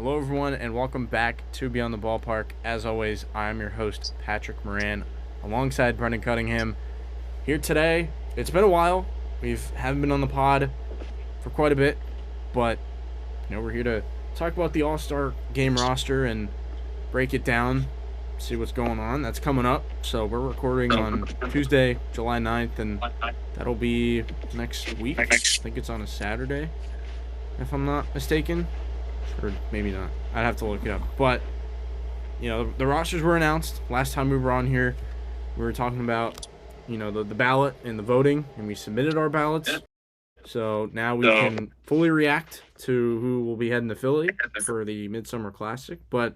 Hello, everyone, and welcome back to Beyond the Ballpark. As always, I'm your host, Patrick Moran, alongside Brendan Cunningham. Here today, it's been a while. We haven't been on the pod for quite a bit, but we're here to talk about the All-Star Game roster and break it down, see what's going on. That's coming up. So we're recording on Tuesday, July 9th, and that'll be next week. I think it's on a Saturday, if I'm not mistaken. Or maybe not. I'd have to look it up. But, the rosters were announced. Last time we were on here, we were talking about, the ballot and the voting, and we submitted our ballots. So now we can fully react to who will be heading to Philly for the Midsummer Classic. But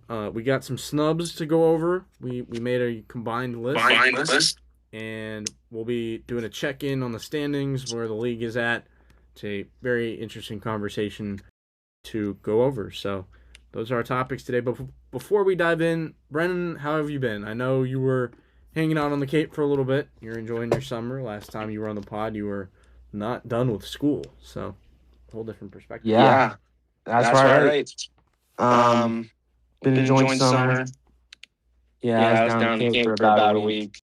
we got some snubs to go over. We made a combined list. And we'll be doing a check-in on the standings, where the league is at. It's a very interesting conversation to go over. So those are our topics today. But before we dive in, Brennan, how have you been? I know you were hanging out on the Cape for a little bit. You're enjoying your summer. Last time you were on the pod, you were not done with school. So a whole different perspective. Yeah, that's right. Been enjoying summer. Yeah, I was down in the Cape for about a week.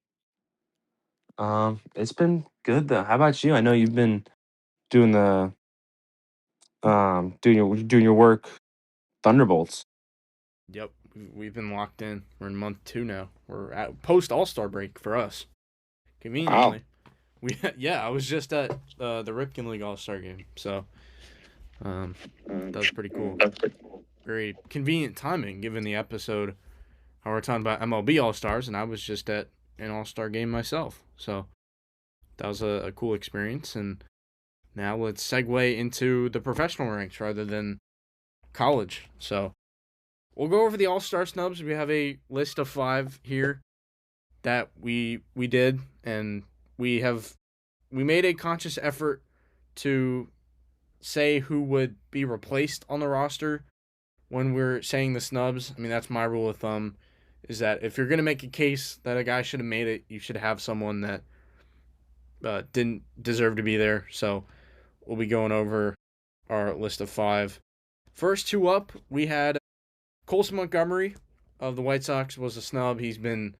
It's been good though. How about you? I know you've been doing doing your work, Thunderbolts. Yep, we've been locked in. We're in month 2 now. We're at post All-Star break for us. Conveniently. Wow. I was just at the Ripken League All-Star game. So that was pretty cool. Very convenient timing given the episode how we're talking about MLB All-Stars, and I was just at an All-Star game myself. So that was a cool experience. And now let's segue into the professional ranks rather than college. So we'll go over the All-Star snubs. We have a list of 5 here that we did, and we made a conscious effort to say who would be replaced on the roster when we're saying the snubs. I mean, that's my rule of thumb, is that if you're going to make a case that a guy should have made it, you should have someone that didn't deserve to be there. So we'll be going over our list of 5. First 2 up, we had Colson Montgomery of the White Sox was a snub. He's been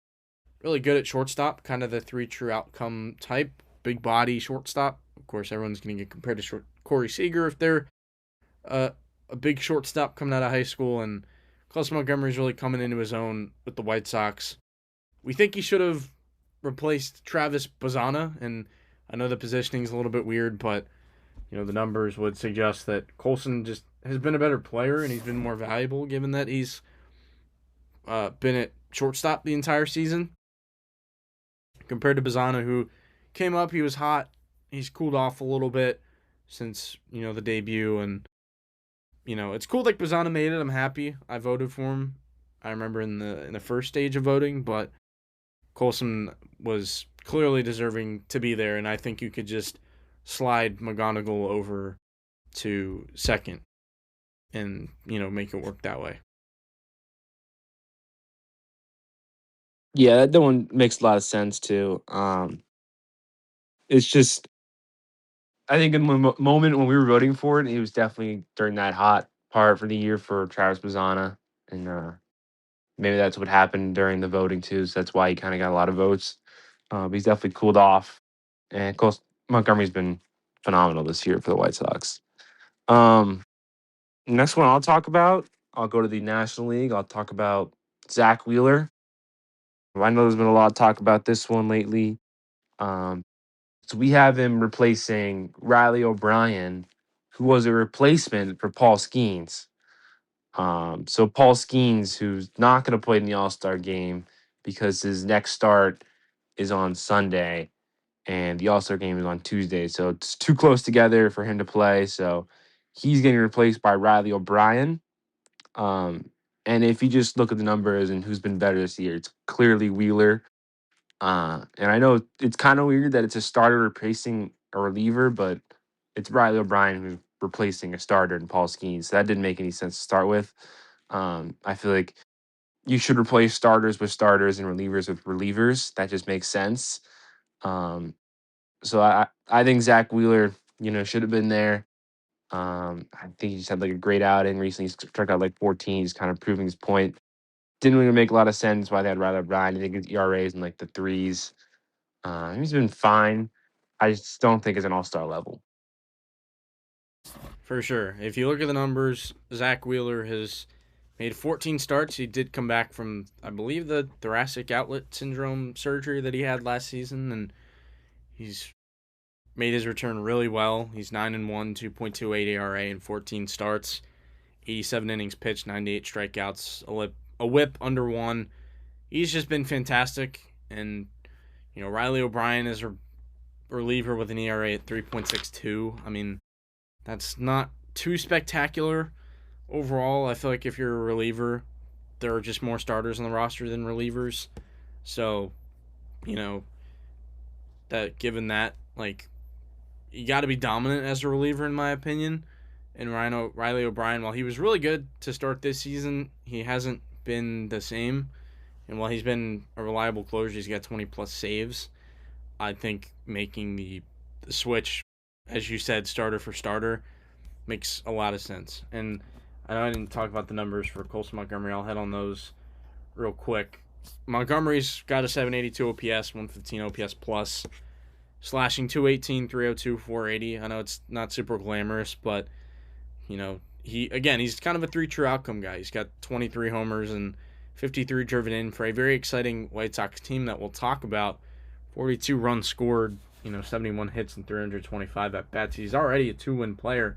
really good at shortstop, kind of the 3 true outcome type, big body shortstop. Of course, everyone's going to get compared to Corey Seager if they're a big shortstop coming out of high school, and Colson Montgomery's really coming into his own with the White Sox. We think he should have replaced Travis Bazzana, and I know the positioning's a little bit weird, but the numbers would suggest that Colson just has been a better player, and he's been more valuable given that he's been at shortstop the entire season compared to Bazzana, who came up, he was hot, he's cooled off a little bit since the debut, and it's cool that Bazzana made it. I'm happy. I voted for him. I remember in the first stage of voting, but Colson was clearly deserving to be there, and I think you could just slide McGonigal over to second and make it work that way. Yeah, that one makes a lot of sense too. It's just, I think in the moment when we were voting for it was definitely during that hot part for the year for Travis Bazzana, and maybe that's what happened during the voting too. So that's why he kind of got a lot of votes. But he's definitely cooled off, and of course Montgomery's been phenomenal this year for the White Sox. Next one I'll go to the National League. I'll talk about Zach Wheeler. I know there's been a lot of talk about this one lately. So we have him replacing Riley O'Brien, who was a replacement for Paul Skeens. So Paul Skeens, who's not going to play in the All-Star game because his next start is on Sunday and the All-Star game is on Tuesday. So it's too close together for him to play. So he's getting replaced by Riley O'Brien. And if you just look at the numbers and who's been better this year, it's clearly Wheeler. And I know it's kind of weird that it's a starter replacing a reliever, but it's Riley O'Brien who's replacing a starter in Paul Skeens. So that didn't make any sense to start with. I feel like you should replace starters with starters and relievers with relievers. That just makes sense. So I think Zach Wheeler, should have been there. I think he just had like a great outing recently. He's struck out like 14. He's kind of proving his point. Didn't really make a lot of sense why they'd rather Brian. I think his ERA is in like the threes. He's been fine. I just don't think it's an all-star level. For sure. If you look at the numbers, Zach Wheeler has made 14 starts. He did come back from, I believe, the thoracic outlet syndrome surgery that he had last season, and he's made his return really well. He's 9-1, 2.28 ERA in 14 starts, 87 innings pitched, 98 strikeouts, a whip under one. He's just been fantastic, and Riley O'Brien is a reliever with an ERA at 3.62. I mean, that's not too spectacular overall. I feel like if you're a reliever, there are just more starters on the roster than relievers. So, that given that, like, you got to be dominant as a reliever, in my opinion. And Riley O'Brien, while he was really good to start this season, he hasn't been the same. And while he's been a reliable closer, he's got 20-plus saves. I think making the switch, as you said, starter for starter, makes a lot of sense. And I know I didn't talk about the numbers for Colson Montgomery. I'll head on those real quick. Montgomery's got a 782 OPS, 115 OPS plus, slashing 218, 302, 480. I know it's not super glamorous, but he's kind of a three true outcome guy. He's got 23 homers and 53 driven in for a very exciting White Sox team that we'll talk about. 42 runs scored, 71 hits and 325 at bats. He's already a 2-win player.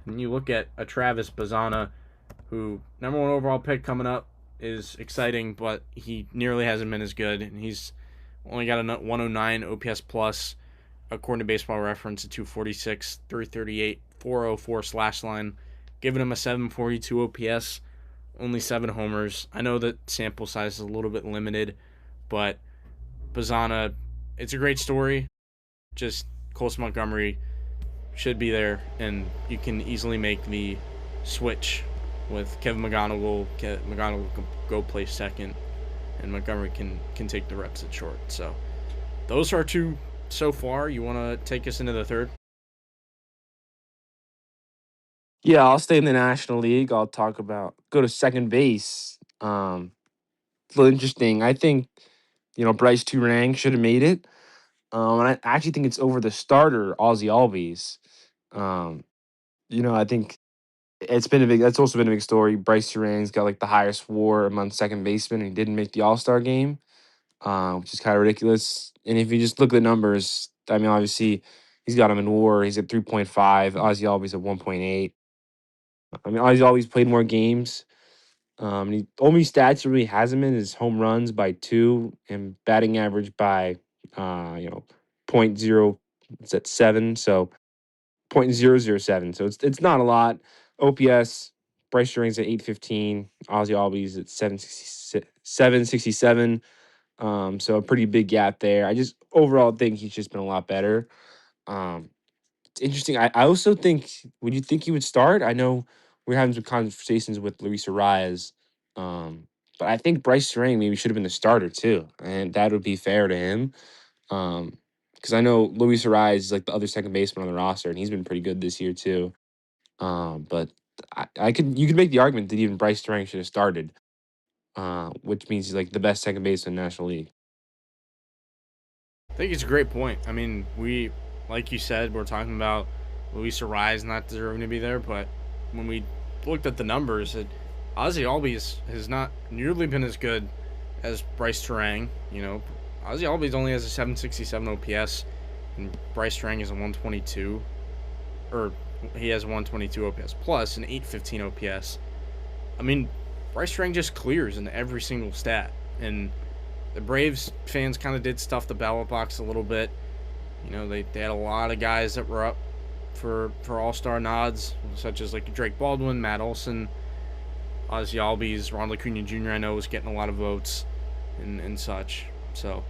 And you look at a Travis Bazzana, who number 1 overall pick coming up, is exciting, but he nearly hasn't been as good. And he's only got a 109 OPS plus, according to Baseball Reference, a 246, 338, 404 slash line, giving him a 742 OPS, only 7 homers. I know that sample size is a little bit limited, but Bazzana, it's a great story. Just Colson Montgomery should be there, and you can easily make the switch with Kevin McGonigal. McGonigal can go play second, and Montgomery can take the reps at short. So those are 2 so far. You want to take us into the third? Yeah, I'll stay in the National League. I'll go to second base. It's a little interesting. I think, Bryce Turang should have made it. And I actually think it's over the starter, Ozzy Albies. I think that's also been a big story. Bryce Turang's got like the highest WAR among second basemen, and he didn't make the All-Star game, which is kind of ridiculous. And if you just look at the numbers, I mean, obviously he's got him in WAR. He's at 3.5. Ozzy Albies at 1.8. I mean, Ozzy Albies played more games. And he only stats he really has him in is home runs by 2 and batting average by point zero. It's at 7, so 0.007. So it's not a lot. OPS, Bryce Turang's at 815. Ozzy Albies at 767. So a pretty big gap there. I just overall think he's just been a lot better. It's interesting. I also think, would you think he would start? I know we're having some conversations with Luis Arias, but I think Bryce Turang maybe should have been the starter too, and that would be fair to him. Because I know Luis Arias is like the other second baseman on the roster, and he's been pretty good this year too. But you could make the argument that even Bryce Turang should have started, which means he's like the best second baseman in the National League. I think it's a great point. I mean, like you said, we're talking about Luis Arias not deserving to be there, but when we looked at the numbers, Ozzy Albies has not nearly been as good as Bryce Turang. Ozzy Albies only has a 767 OPS, and Bryce Turang is a 122, or he has a 122 OPS plus an 815 OPS. I mean, Bryce Turang just clears in every single stat, and the Braves fans kind of did stuff the ballot box a little bit. They had a lot of guys that were up for all-star nods, such as like Drake Baldwin, Matt Olson, Ozzy Albies, Ronald Acuna Jr. I know was getting a lot of votes and such. So,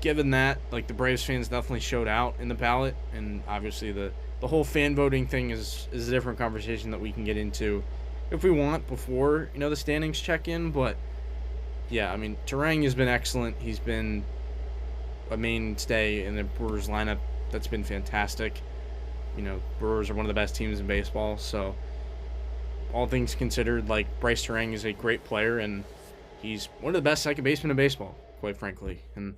given that, like, the Braves fans definitely showed out in the ballot, and obviously the whole fan voting thing is a different conversation that we can get into if we want before the standings check in. But yeah, I mean, Turang has been excellent. He's been a mainstay in the Brewers lineup. That's been fantastic. Brewers are one of the best teams in baseball. So all things considered, like Bryce Terang is a great player, and he's one of the best second basemen in baseball, quite frankly. And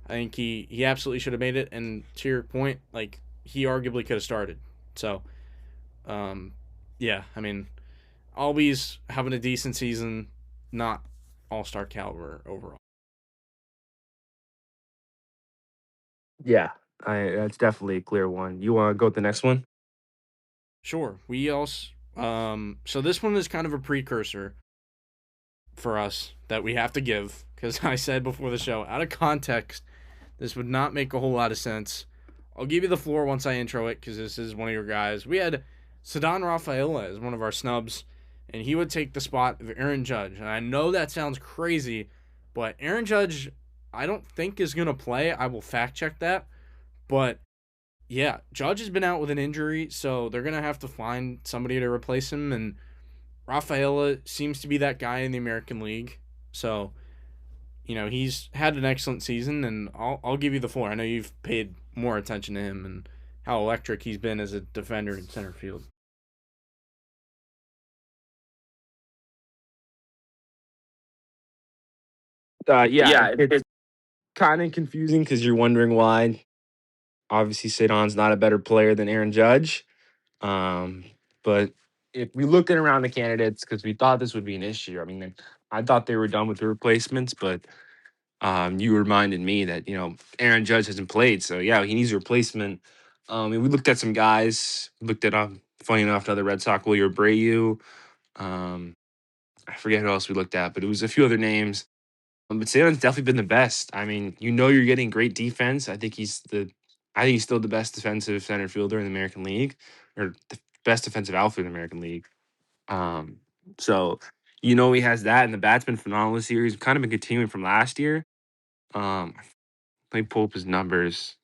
I think he absolutely should have made it. And to your point, like he arguably could have started. So, um, yeah, I mean, always having a decent season, not all star caliber overall. Yeah, that's definitely a clear one. You want to go with the next one? Sure, we also so this one is kind of a precursor for us that we have to give because I said before the show, out of context, this would not make a whole lot of sense. I'll give you the floor once I intro it because this is one of your guys. We had Ceddanne Rafaela as one of our snubs, and he would take the spot of Aaron Judge. And I know that sounds crazy, but Aaron Judge, I don't think is going to play. I will fact check that. But yeah, Judge has been out with an injury, so they're going to have to find somebody to replace him. And Rafaela seems to be that guy in the American League. So he's had an excellent season, and I'll give you the floor. I know you've paid more attention to him and how electric he's been as a defender in center field. Yeah, it's kind of confusing because you're wondering why. Obviously, Ceddanne's not a better player than Aaron Judge. Um, but if we looked at around the candidates, because we thought this would be an issue. I mean, I thought they were done with the replacements, but you reminded me that Aaron Judge hasn't played, so yeah, he needs a replacement. And we looked at some guys. We looked at funny enough, another Red Sox, William Abreu. Um, I forget who else we looked at, but it was a few other names. But Salen's definitely been the best. I mean, you're getting great defense. I think he's still the best defensive center fielder in the American League, or the best defensive outfielder in the American League. Um, so he has that, and the bat's been phenomenal this year. He's kind of been continuing from last year. Let me pull up his numbers.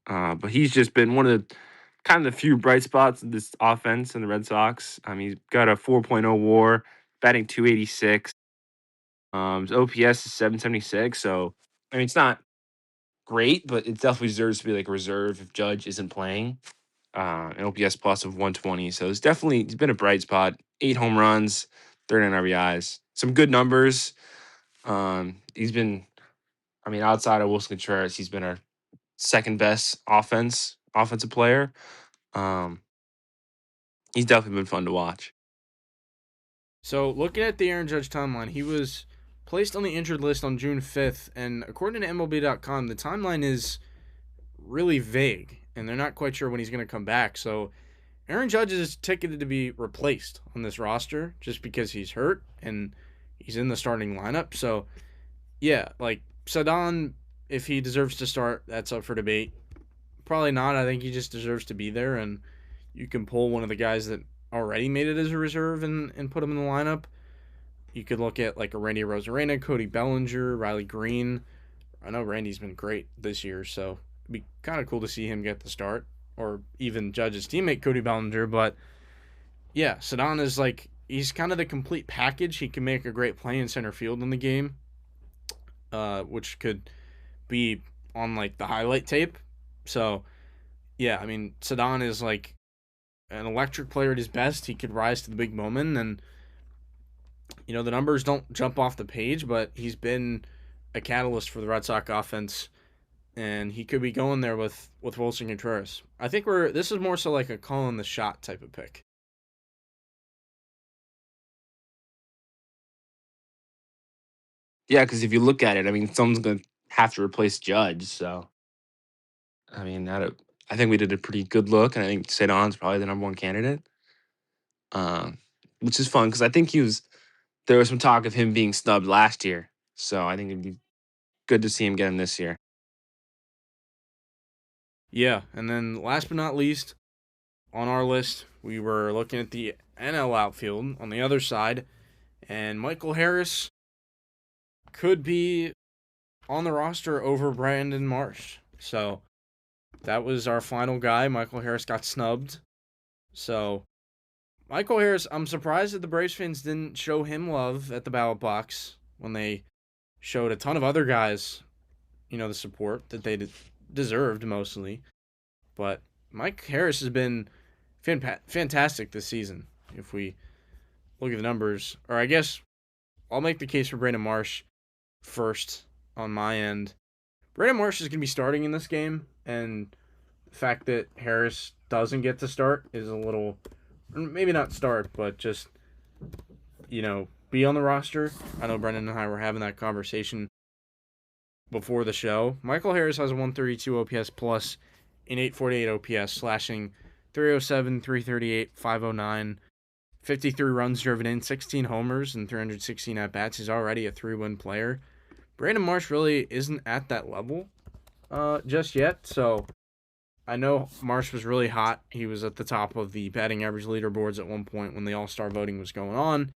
But he's just been one of the kind of the few bright spots in this offense in the Red Sox. He's got a 4.0 WAR, batting 286. His OPS is 776. So I mean, it's not great, but it definitely deserves to be like a reserve if Judge isn't playing. An OPS plus of 120. So he's been a bright spot. 8 home runs, 39 RBIs, some good numbers. He's been, I mean, outside of Wilson Contreras, he's been our second best offensive player. Um, he's definitely been fun to watch. So looking at the Aaron Judge timeline, he was placed on the injured list on June 5th, and according to MLB.com, the timeline is really vague, and they're not quite sure when he's going to come back. So Aaron Judge is ticketed to be replaced on this roster just because he's hurt and he's in the starting lineup. So yeah, like Ceddanne, if he deserves to start, that's up for debate. Probably not. I think he just deserves to be there, and you can pull one of the guys that already made it as a reserve and put him in the lineup. You could look at like a Randy Rosarena, Cody Bellinger, Riley Green. I know Randy's been great this year, so it'd be kind of cool to see him get the start, or even Judge's teammate Cody Bellinger. But yeah, Ceddanne is like he's kind of the complete package. He can make a great play in center field in the game, which could be on like the highlight tape. So yeah, I mean Ceddanne is like an electric player at his best. He could rise to the big moment, and the numbers don't jump off the page, but he's been a catalyst for the Red Sox offense, and he could be going there with Wilson Contreras. I think this is more so like a calling the shot type of pick. Yeah, because if you look at it, I mean, someone's going to have to replace Judge. So, I mean, I think we did a pretty good look, and I think Ceddanne's probably the number one candidate, which is fun because I think there was some talk of him being snubbed last year. So I think it'd be good to see him get him this year. Yeah, and then last but not least, on our list, we were looking at the NL outfield on the other side, and Michael Harris could be on the roster over Brandon Marsh. So that was our final guy. Michael Harris got snubbed. So Michael Harris, I'm surprised that the Braves fans didn't show him love at the ballot box when they showed a ton of other guys, the support that they deserved mostly. But Mike Harris has been fantastic this season. If we look at the numbers, or I guess I'll make the case for Brandon Marsh first on my end. Brandon Marsh is going to be starting in this game, and the fact that Harris doesn't get to start is a little, maybe not start, but just, be on the roster. I know Brendan and I were having that conversation before the show. Michael Harris has a 132 OPS plus, an 848 OPS, slashing 307, 338, 509, 53 runs driven in, 16 homers, and 316 at bats. He's already a 3-win player. Brandon Marsh really isn't at that level just yet, so I know Marsh was really hot. He was at the top of the batting average leaderboards at one point when the All Star voting was going on.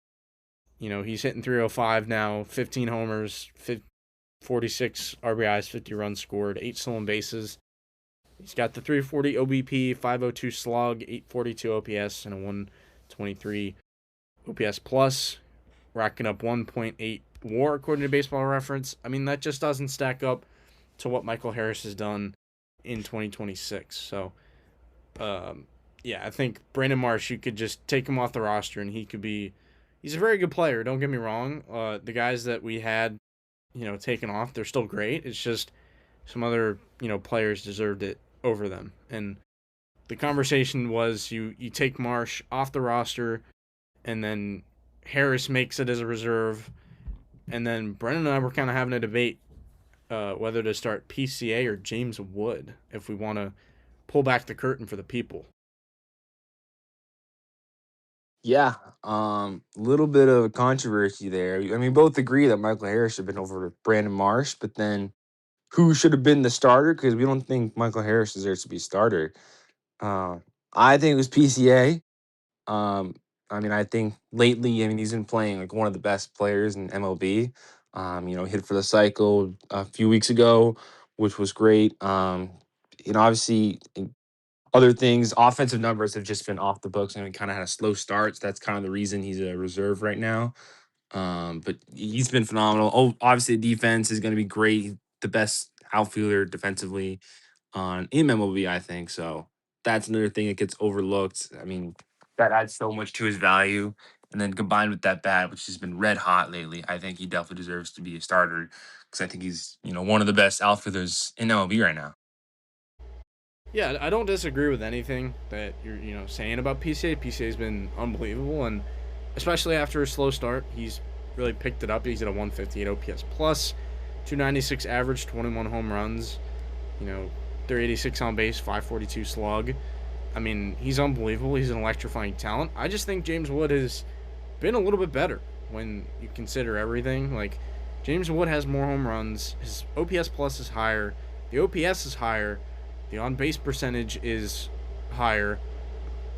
He's hitting 305 now, 15 homers, 46 RBIs, 50 runs scored, 8 stolen bases. He's got the 340 OBP, 502 slug, 842 OPS, and a 123 OPS plus, racking up 1.8 WAR according to Baseball Reference. I mean, that just doesn't stack up to what Michael Harris has done in 2026. So, yeah, I think Brandon Marsh, you could just take him off the roster and he could be. He's a very good player. Don't get me wrong. The guys that we had, taken off, they're still great. It's just some other, players deserved it over them. And the conversation was you take Marsh off the roster, and then Harris makes it as a reserve, and then Brennan and I were kind of having a debate whether to start PCA or James Wood if we want to pull back the curtain for the people. Yeah, little bit of a controversy there. I mean, both agree that Michael Harris should have been over Brandon Marsh, but then who should have been the starter? Because we don't think Michael Harris deserves to be starter. Uh, I think it was PCA. Um, I mean, I think lately, I mean, he's been playing like one of the best players in MLB. Hit for the cycle a few weeks ago, which was great. Obviously, other things, offensive numbers have just been off the books and we kind of had a slow start. So that's kind of the reason he's a reserve right now. But he's been phenomenal. Oh, obviously, the defense is going to be great. He's the best outfielder defensively on in MLB, I think. So that's another thing that gets overlooked. I mean, that adds so much to his value. And then combined with that bat, which has been red hot lately, I think he definitely deserves to be a starter because I think he's, one of the best outfielders in MLB right now. Yeah, I don't disagree with anything that you're saying about PCA. PCA's been unbelievable, and especially after a slow start, he's really picked it up. He's at a 158 OPS plus, 296 average, 21 home runs, you know, 386 on base, 542 slug. I mean, he's unbelievable. He's an electrifying talent. I just think James Wood has been a little bit better when you consider everything. Like, James Wood has more home runs. His OPS plus is higher. The OPS is higher. The on base percentage is higher.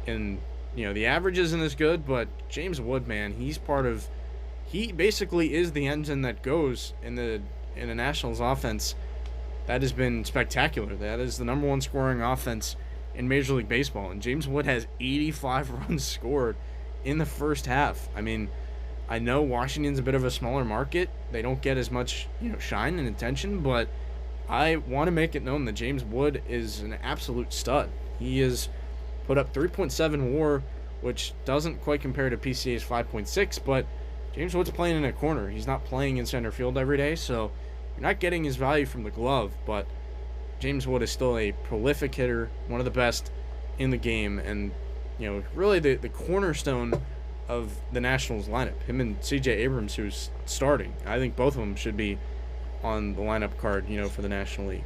And, the average isn't as good, but James Wood, man, he basically is the engine that goes in the Nationals offense. That has been spectacular. That is the number one scoring offense in Major League Baseball. And James Wood has 85 runs scored in the first half. I mean, I know Washington's a bit of a smaller market. They don't get as much, shine and attention, but I want to make it known that James Wood is an absolute stud. He has put up 3.7 WAR, which doesn't quite compare to PCA's 5.6, but James Wood's playing in a corner. He's not playing in center field every day, so you're not getting his value from the glove, but James Wood is still a prolific hitter, one of the best in the game, and really the cornerstone of the Nationals lineup. Him and CJ Abrams, who's starting. I think both of them should be on the lineup card, for the National League.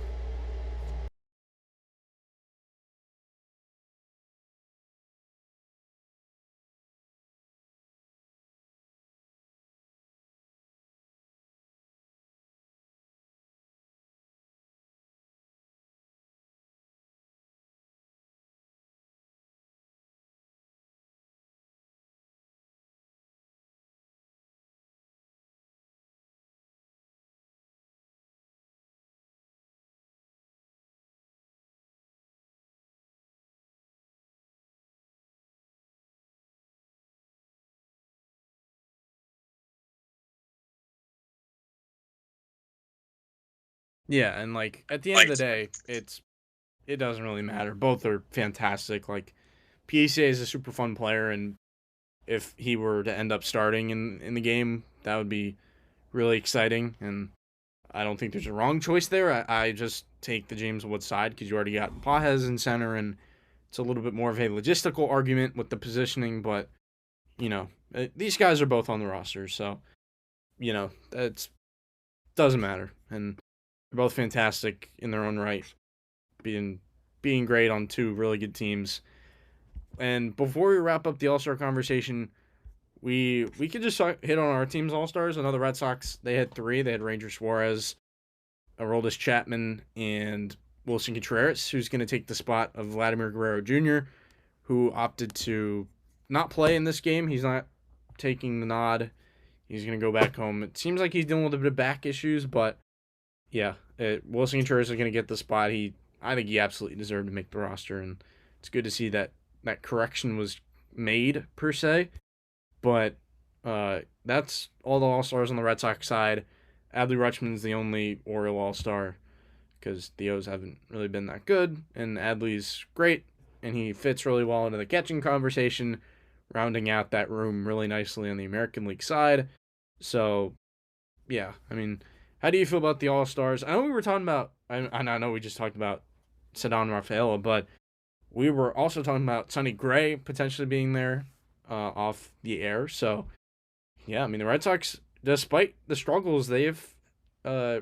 Yeah, and like at the end of the day, it's it doesn't really matter. Both are fantastic. Like PACA is a super fun player, and if he were to end up starting in the game, that would be really exciting. And I don't think there's a wrong choice there. I just take the James Wood side because you already got Pajes in center, and it's a little bit more of a logistical argument with the positioning. But these guys are both on the roster, so it doesn't matter, and they're both fantastic in their own right, being being great on two really good teams. And before we wrap up the All Star conversation, we could just hit on our team's All Stars. I know the Red Sox, they had three. They had Ranger Suarez, Aroldis Chapman, and Wilson Contreras, who's going to take the spot of Vladimir Guerrero Jr., who opted to not play in this game. He's not taking the nod. He's going to go back home. It seems like he's dealing with a bit of back issues, but yeah, Wilson Contreras is going to get the spot. I think he absolutely deserved to make the roster, and it's good to see that correction was made per se. But that's all the All Stars on the Red Sox side. Adley Rutschman's the only Oriole All Star because the O's haven't really been that good, and Adley's great, and he fits really well into the catching conversation, rounding out that room really nicely on the American League side. So, yeah, I mean, how do you feel about the All Stars? I know we were talking about, I know we just talked about Ceddanne Rafaela, but we were also talking about Sonny Gray potentially being there off the air. So, yeah, I mean, the Red Sox, despite the struggles, they're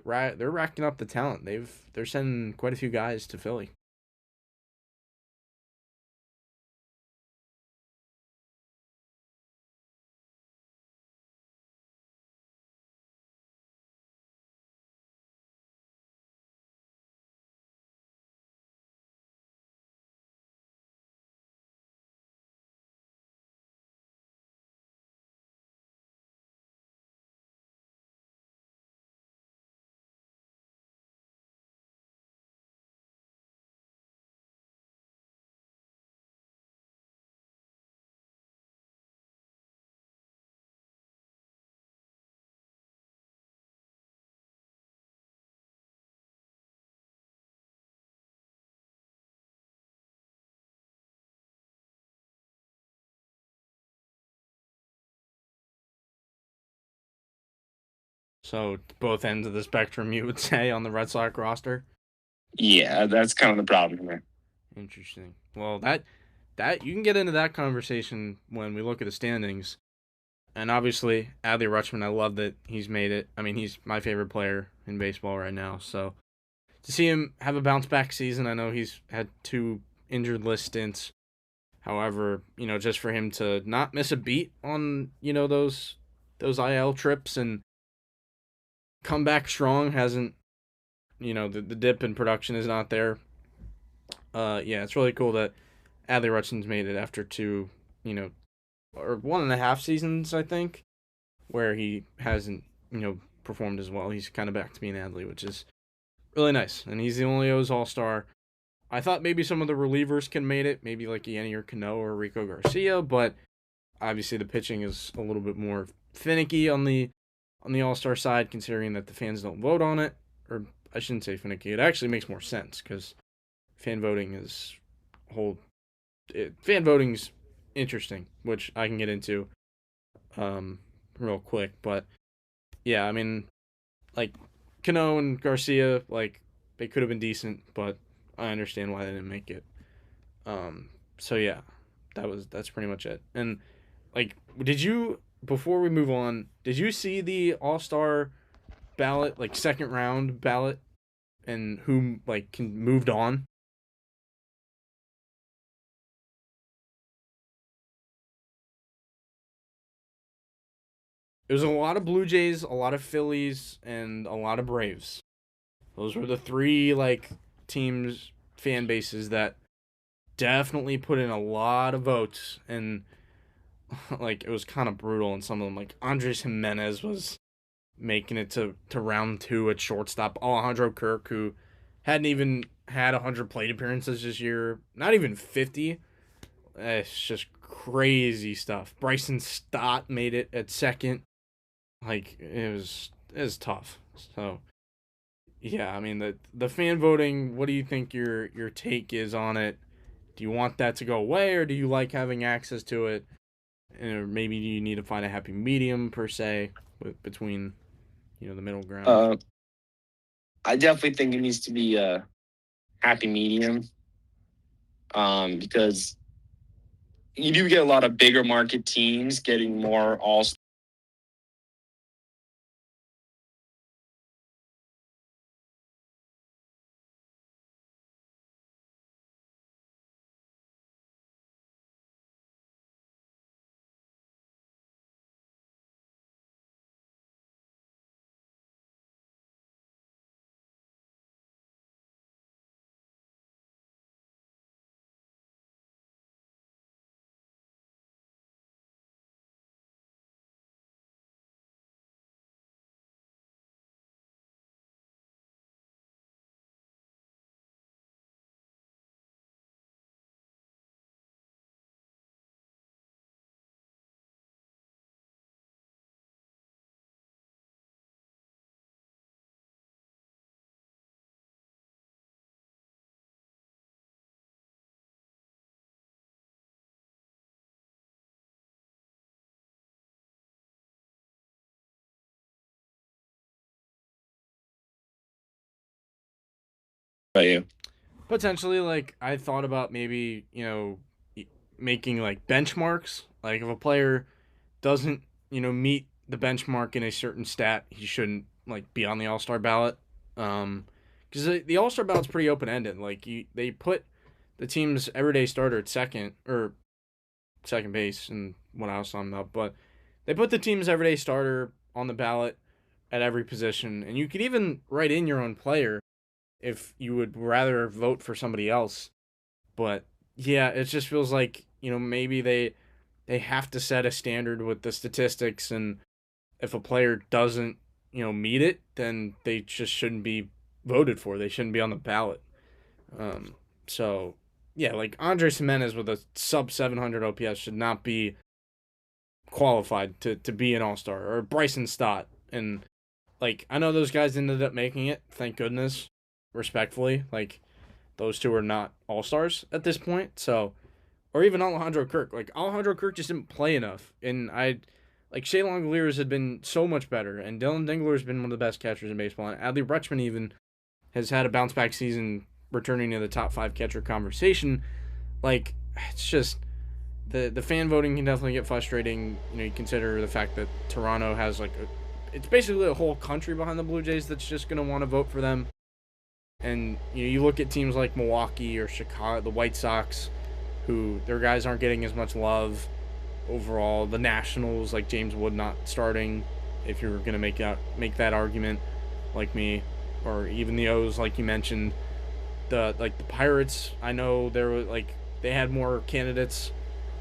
racking up the talent. They're sending quite a few guys to Philly. So both ends of the spectrum, you would say, on the Red Sox roster. Yeah, that's kind of the problem here. Interesting. Well, that you can get into that conversation when we look at the standings. And obviously, Adley Rutschman, I love that he's made it. I mean, he's my favorite player in baseball right now. So to see him have a bounce back season, I know he's had two injured list stints. However, just for him to not miss a beat on, those IL trips and come back strong hasn't, the dip in production is not there. Yeah, it's really cool that Adley Rutschman's made it after two, or 1.5 seasons, I think, where he hasn't, performed as well. He's kind of back to being Adley, which is really nice. And he's the only O's All Star. I thought maybe some of the relievers can made it, maybe like Yanni or Cano or Rico Garcia, but obviously the pitching is a little bit more finicky on the All Star side, considering that the fans don't vote on it. Or I shouldn't say finicky. It actually makes more sense because fan voting is whole. Fan voting's interesting, which I can get into real quick. But yeah, I mean, like Cano and Garcia, like they could have been decent, but I understand why they didn't make it. So yeah, that's pretty much it. And like, did you before we move on? Did you see the All Star ballot, like second round ballot, and who like moved on? It was a lot of Blue Jays, a lot of Phillies, and a lot of Braves. Those were the three like teams fan bases that definitely put in a lot of votes, and like it was kind of brutal in some of them. Like Andres Jimenez was making it to round two at shortstop. Alejandro Kirk, who hadn't even had 100 plate appearances this year, not even 50. It's just crazy stuff. Bryson Stott made it at second. Like it was tough. So Yeah, I mean the fan voting. What do you think your take is on it? Do you want that to go away, or do you like having access to it? Or maybe do you need to find a happy medium per se between the middle ground? Uh, I definitely think it needs to be a happy medium. Because you do get a lot of bigger market teams getting more all. About you? Potentially, like I thought about maybe making like benchmarks. Like if a player doesn't meet the benchmark in a certain stat, he shouldn't like be on the All Star ballot. Because the All Star ballot's pretty open ended. Like they put the team's everyday starter at second base, and what I was talking about, but they put the team's everyday starter on the ballot at every position, and you could even write in your own player if you would rather vote for somebody else. But yeah, it just feels like maybe they have to set a standard with the statistics, and if a player doesn't meet it, then they just shouldn't be voted for. They shouldn't be on the ballot. So yeah, like Andres Jimenez with a sub 700 OPS should not be qualified to be an All Star, or Bryson Stott. And like I know those guys ended up making it, thank goodness, respectfully. Like those two are not All Stars at this point. So, or even Alejandro Kirk. Like Alejandro Kirk just didn't play enough, and Shea Langoliers had been so much better, and Dylan Dingler has been one of the best catchers in baseball, and Adley Rutschman even has had a bounce back season, returning to the top 5 catcher conversation. Like it's just the fan voting can definitely get frustrating. You consider the fact that Toronto has it's basically a whole country behind the Blue Jays that's just gonna want to vote for them. And you look at teams like Milwaukee or Chicago, the White Sox, who their guys aren't getting as much love overall. The Nationals, like James Wood not starting, if you're gonna make that argument, like me, or even the O's, like you mentioned. The Pirates, I know they had more candidates.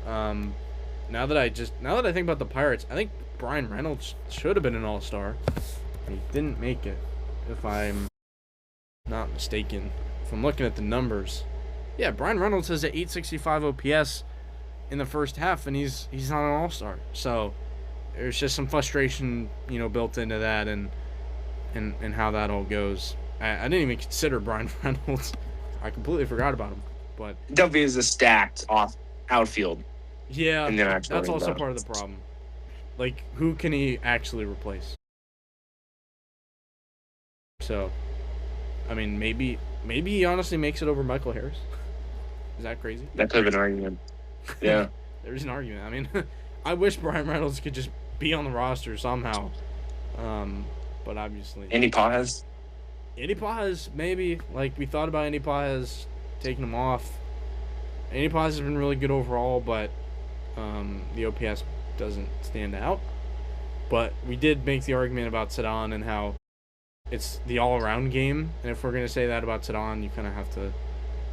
Now that I think about the Pirates, I think Brian Reynolds should have been an All-Star. He didn't make it, if I'm not mistaken. If I'm looking at the numbers, yeah, Brian Reynolds has an 865 OPS in the first half, and he's not an All-Star. So there's just some frustration, built into that, and how that all goes. I didn't even consider Brian Reynolds. I completely forgot about him. But Duffy is a stacked off outfield. Yeah, that's also part of the problem. Like, who can he actually replace? So, I mean, maybe he honestly makes it over Michael Harris. Is that crazy? That could have been an argument. Yeah. There's an argument. I mean, I wish Brian Reynolds could just be on the roster somehow. But obviously. Andy Pages? Andy Pages, maybe. Like, we thought about Andy Pages taking him off. Andy Pages has been really good overall, but the OPS doesn't stand out. But we did make the argument about Ceddanne and how it's the all-around game. And if we're going to say that about Ceddanne, you kind of have to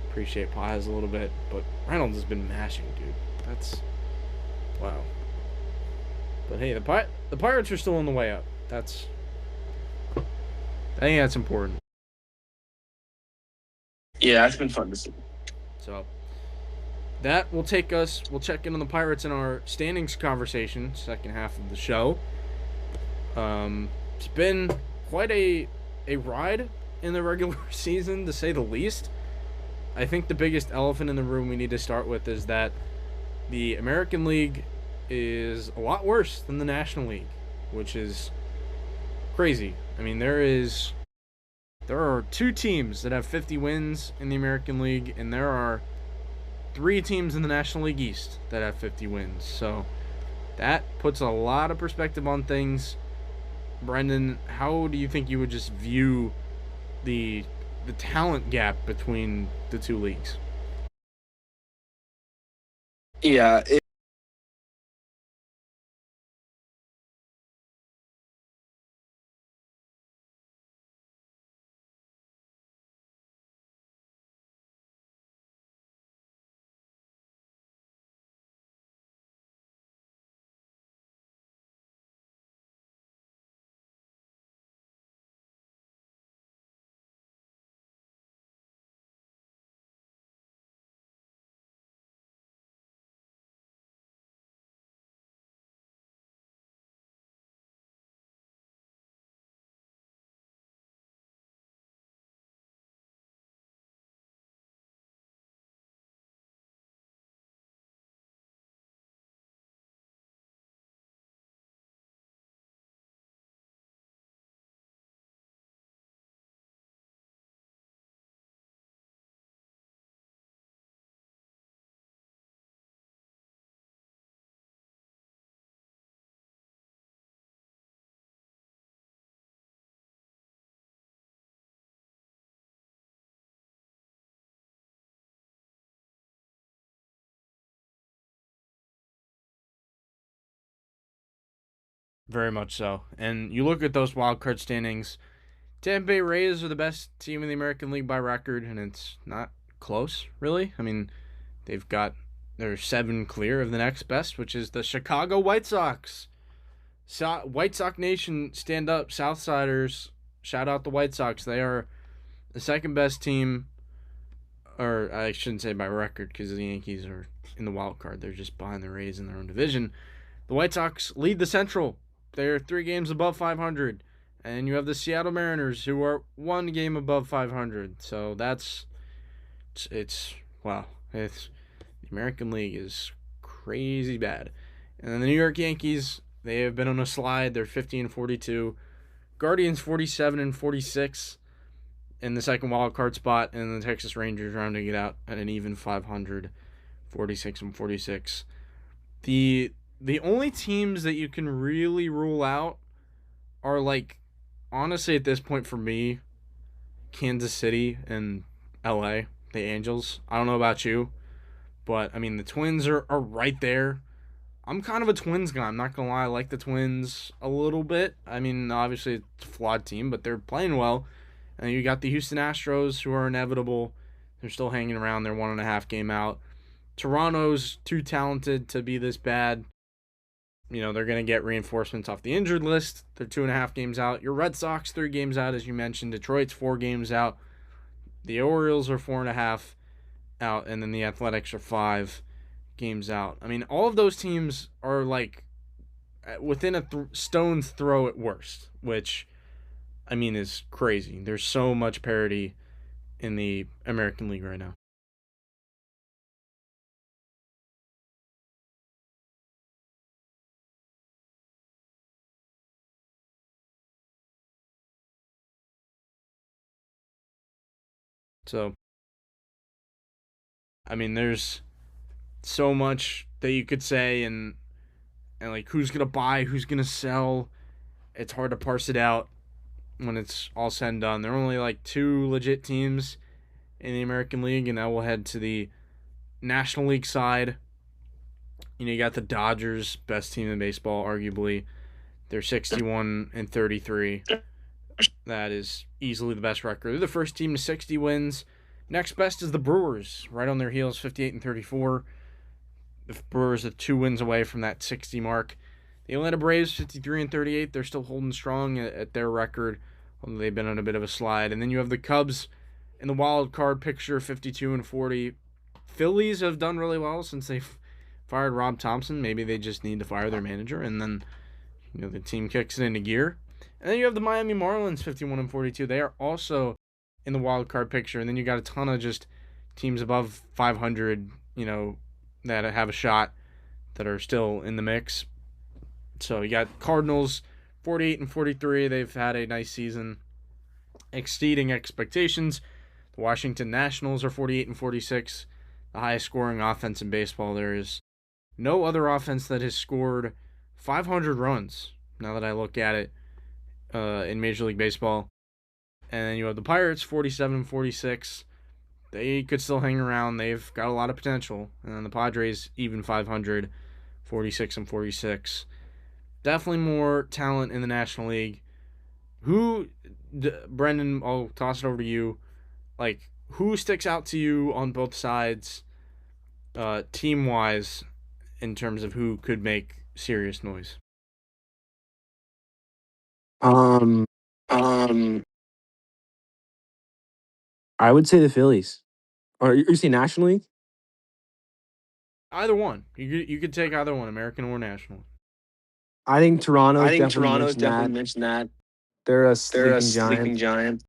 appreciate Pages a little bit. But Reynolds has been mashing, dude. That's... wow. But hey, the Pirates are still on the way up. I think that's important. Yeah, it's been fun to see. So that will take us. We'll check in on the Pirates in our standings conversation, second half of the show. It's been quite a ride in the regular season, to say the least. I think the biggest elephant in the room we need to start with is that the American League is a lot worse than the National League, which is crazy. I mean, there are 2 teams that have 50 wins in the American League, and there are 3 teams in the National League East that have 50 wins. So that puts a lot of perspective on things. Brendan, how do you think you would just view the talent gap between the 2 leagues? Yeah, Very much so. And you look at those wild card standings, Tampa Bay Rays are the best team in the American League by record, and it's not close, really. I mean, they're 7 clear of the next best, which is the Chicago White Sox. White Sox Nation, stand up, Southsiders. Shout out the White Sox. They are the second best team, or I shouldn't say by record, because the Yankees are in the wild card. They're just behind the Rays in their own division. The White Sox lead the Central. They're 3 games above 500. And you have the Seattle Mariners, who are 1 game above 500. So it's wow. The American League is crazy bad. And then the New York Yankees, they have been on a slide. They're 50-42. Guardians 47-46 in the second wild card spot, and the Texas Rangers rounding it out at an even 500, 46-46. The only teams that you can really rule out are, like, honestly at this point for me, Kansas City and LA, the Angels. I don't know about you, but I mean the Twins are right there. I'm kind of a Twins guy. I'm not gonna lie. I like the Twins a little bit. I mean, obviously it's a flawed team, but they're playing well. And you got the Houston Astros, who are inevitable. They're still hanging around. They're 1.5 game out. Toronto's too talented to be this bad. You know, they're going to get reinforcements off the injured list. They're 2.5 games out. Your Red Sox, 3 games out, as you mentioned. Detroit's 4 games out. The Orioles are 4.5 out. And then the Athletics are 5 games out. I mean, all of those teams are, like, within a stone's throw at worst, which, I mean, is crazy. There's so much parity in the American League right now. So, I mean, there's so much that you could say, and like who's gonna buy, who's gonna sell. It's hard to parse it out when it's all said and done. There are only like 2 legit teams in the American League, and now we'll head to the National League side. You know, you got the Dodgers, best team in baseball, arguably. They're 61-33. That is easily the best record. They're the first team to 60 wins. Next best is the Brewers, right on their heels, 58-34. The Brewers are 2 wins away from that 60 mark. The Atlanta Braves, 53-38. They're still holding strong at their record, although they've been on a bit of a slide. And then you have the Cubs in the wild card picture, 52-40. Phillies have done really well since they've fired Rob Thompson. Maybe they just need to fire their manager, and then the team kicks it into gear. And then you have the Miami Marlins, 51-42. They are also in the wild card picture, and then you got a ton of just teams above 500, that have a shot that are still in the mix. So you got Cardinals 48 and 43. They've had a nice season, exceeding expectations. The Washington Nationals are 48 and 46, the highest scoring offense in baseball. There is no other offense that has scored 500 runs, now that I look at it, in Major League Baseball. And then you have the Pirates, 47 and 46. They could still hang around. They've got a lot of potential. And then the Padres, even 500, 46 and 46. Definitely more talent in the National League. Brendan, I'll toss it over to you. Like, who sticks out to you on both sides, team-wise, in terms of who could make serious noise? Um, Um, I would say the Phillies. Or you say National League? Either one. You could take either one, American or National. I think Toronto's I think definitely Toronto's mentioned definitely that. mentioned that. They're a They're a sleeping sleeping giant.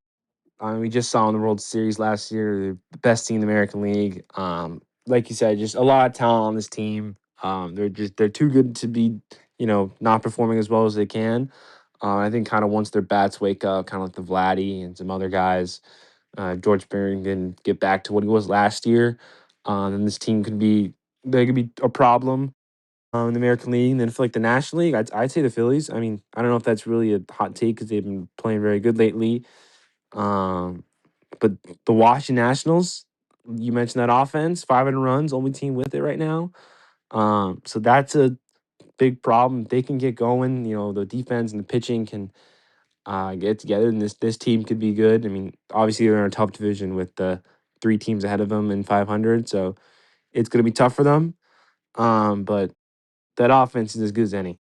giant. We just saw in the World Series last year, they're the best team in the American League. Like you said, just a lot of talent on this team. They're too good to be, not performing as well as they can. I think kind of once their bats wake up, kind of like the Vladdy and some other guys, George Springer can get back to what he was last year. And this team they could be a problem in the American League. And then for like the National League, I'd say the Phillies. I mean, I don't know if that's really a hot take because they've been playing very good lately. Um, but the Washington Nationals, you mentioned that offense, 500 runs, only team with it right now. So that's a big problem. They can get going. The defense and the pitching can get together, and this team could be good. I mean, obviously they're in a tough division with the three teams ahead of them in 500, so it's going to be tough for them. But that offense is as good as any.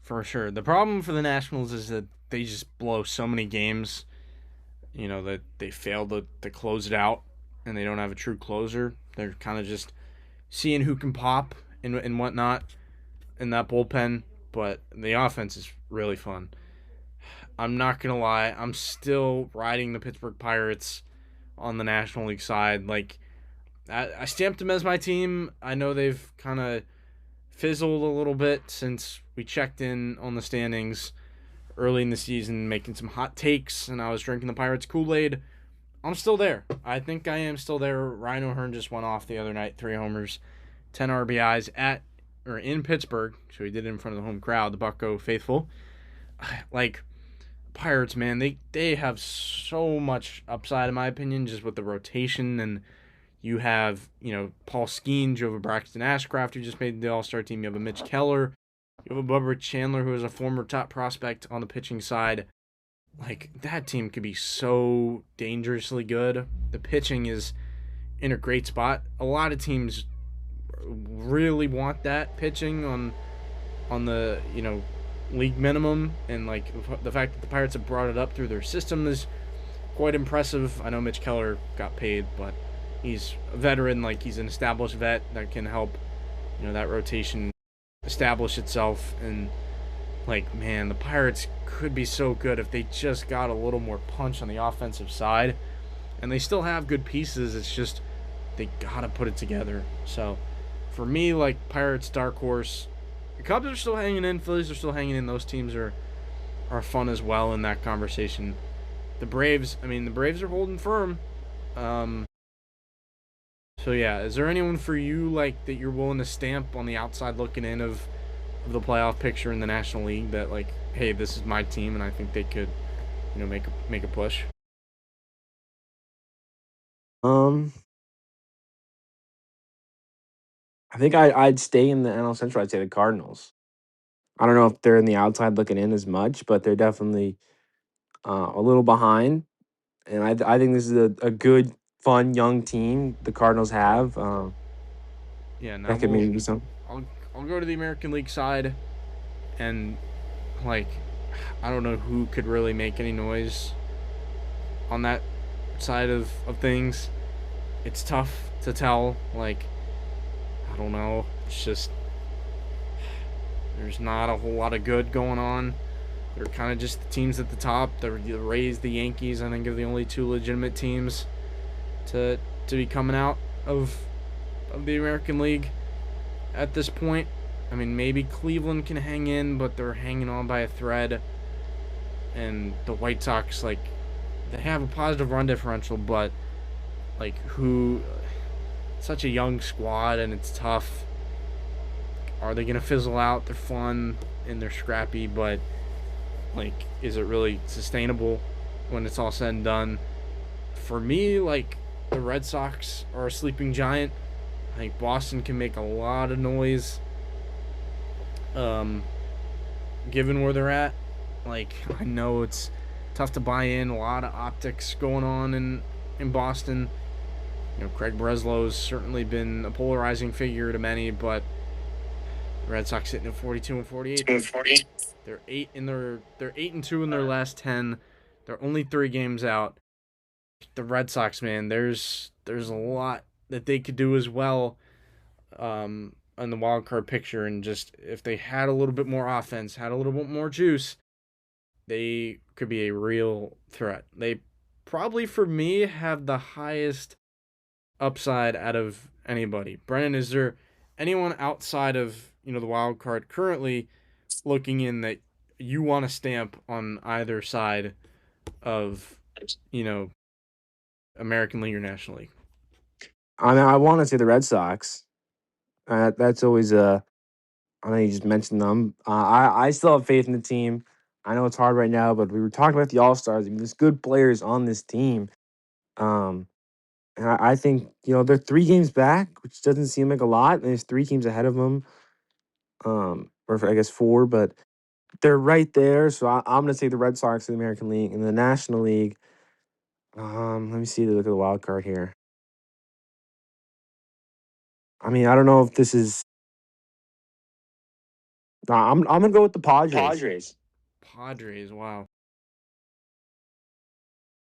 For sure. The problem for the Nationals is that they just blow so many games, that they fail to close it out, and they don't have a true closer. They're kind of just seeing who can pop and whatnot in that bullpen, but the offense is really fun. I'm not going to lie, I'm still riding the Pittsburgh Pirates on the National League side. Like, I stamped them as my team. I know they've kind of fizzled a little bit since we checked in on the standings early in the season, making some hot takes, and I was drinking the Pirates Kool-Aid. I'm still there. I think I am still there. Ryan O'Hearn just went off the other night, 3 homers, 10 RBIs in Pittsburgh, so he did it in front of the home crowd, the Bucko faithful. Like, Pirates, man, they have so much upside, in my opinion, just with the rotation. And you have, Paul Skeen, Jova Braxton Ashcraft, who just made the All-Star team. You have a Mitch Keller. You have a Bubba Chandler, who is a former top prospect on the pitching side. Like, that team could be so dangerously good. The pitching is in a great spot. A lot of teams really want that pitching on the, league minimum, and like the fact that the Pirates have brought it up through their system is quite impressive. I know Mitch Keller got paid, but he's a veteran. Like, he's an established vet that can help, that rotation establish itself. And like, man, the Pirates could be so good if they just got a little more punch on the offensive side. And they still have good pieces. It's just they gotta put it together. So for me, like, Pirates dark horse. The Cubs are still hanging in. Phillies are still hanging in. Those teams are fun as well in that conversation. The Braves are holding firm. So yeah, is there anyone for you like that you're willing to stamp on the outside looking in of the playoff picture in the National League that, like, hey, this is my team and I think they could, make a push? I think I'd stay in the NL Central. I'd say the Cardinals. I don't know if they're in the outside looking in as much, but they're definitely a little behind. And I think this is a good, fun, young team the Cardinals have. Yeah, now That could maybe be some. I'll go to the American League side, and like, I don't know who could really make any noise on that side of things. It's tough to tell. Like, I don't know. It's just there's not a whole lot of good going on They're kind of just the teams at the top. The Rays, the Yankees, I think, are the only two legitimate teams to be coming out of the American League at this point. I mean, maybe Cleveland can hang in, but they're hanging on by a thread. And the White Sox, like, they have a positive run differential, but, like, such a young squad, and it's tough. Are they going to fizzle out? They're fun, and they're scrappy, but, like, is it really sustainable when it's all said and done? For me, like, the Red Sox are a sleeping giant. I think Boston can make a lot of noise, given where they're at. Like, I know it's tough to buy in. A lot of optics going on in Boston. You know, Craig Breslow's certainly been a polarizing figure to many, but the Red Sox sitting at 42 and 48. They're 8-2 in their last 10. They're only 3 games out. The Red Sox, man, there's a lot that they could do as well on the wild card picture, and just if they had a little bit more offense, had a little bit more juice, they could be a real threat. They probably, for me, have the highest upside out of anybody. Brennan, is there anyone outside of, you know, the wild card currently looking in that you want to stamp on either side of, you know, American League or National League? I mean, I want to say the Red Sox. That's always a. I know you just mentioned them. I still have faith in the team. I know it's hard right now, but we were talking about the All Stars. I mean, there's good players on this team. And I think, you know, they're 3 games back, which doesn't seem like a lot. And there's 3 teams ahead of them, I guess 4, but they're right there. So I'm going to say the Red Sox in the American League. In the National League, let me see. Look at the wild card here. I mean, I don't know if this is. Nah, I'm gonna go with the Padres. Padres, wow.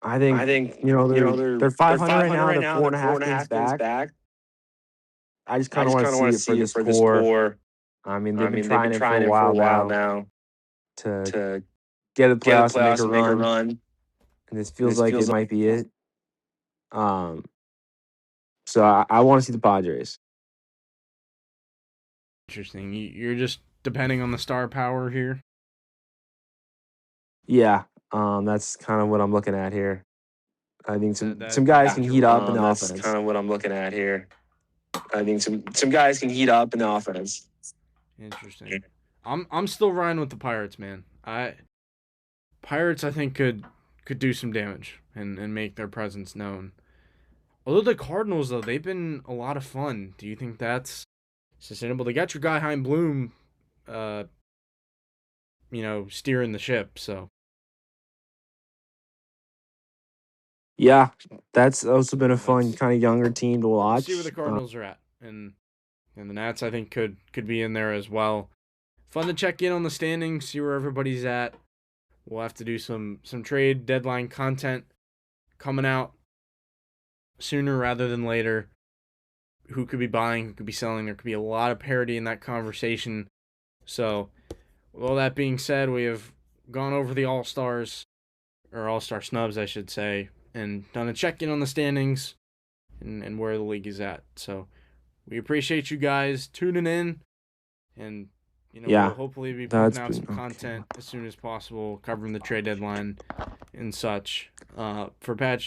I think you know they're 500 right now. They're 4.5 games back. I just kind of want to see it for this core. I mean, they've been trying it for a while now to get to the playoffs and make a run. And this feels like it might be it. So I want to see the Padres. Interesting. You're just depending on the star power here. Yeah, that's kind of what I'm looking at here. I think some guys can heat up in the offense. That's kind of what I'm looking at here. I think some guys can heat up in the offense. Interesting. I'm still riding with the Pirates, man. Pirates, I think, could do some damage and make their presence known. Although the Cardinals, though, they've been a lot of fun. Do you think that's sustainable? They got your guy Hein Bloom, you know, steering the ship. So yeah, that's also been a fun kind of younger team to watch. See where the Cardinals are at, and the Nats, I think, could be in there as well. Fun to check in on the standings, see where everybody's at. We'll have to do some trade deadline content coming out sooner rather than later. Who could be buying, who could be selling. There could be a lot of parity in that conversation. So, with all that being said, we have gone over the All-Stars, or All-Star Snubs, I should say, and done a check-in on the standings and where the league is at. So, we appreciate you guys tuning in, and you know, we'll hopefully be putting out some content as soon as possible, covering the trade deadline and such. For Brendan.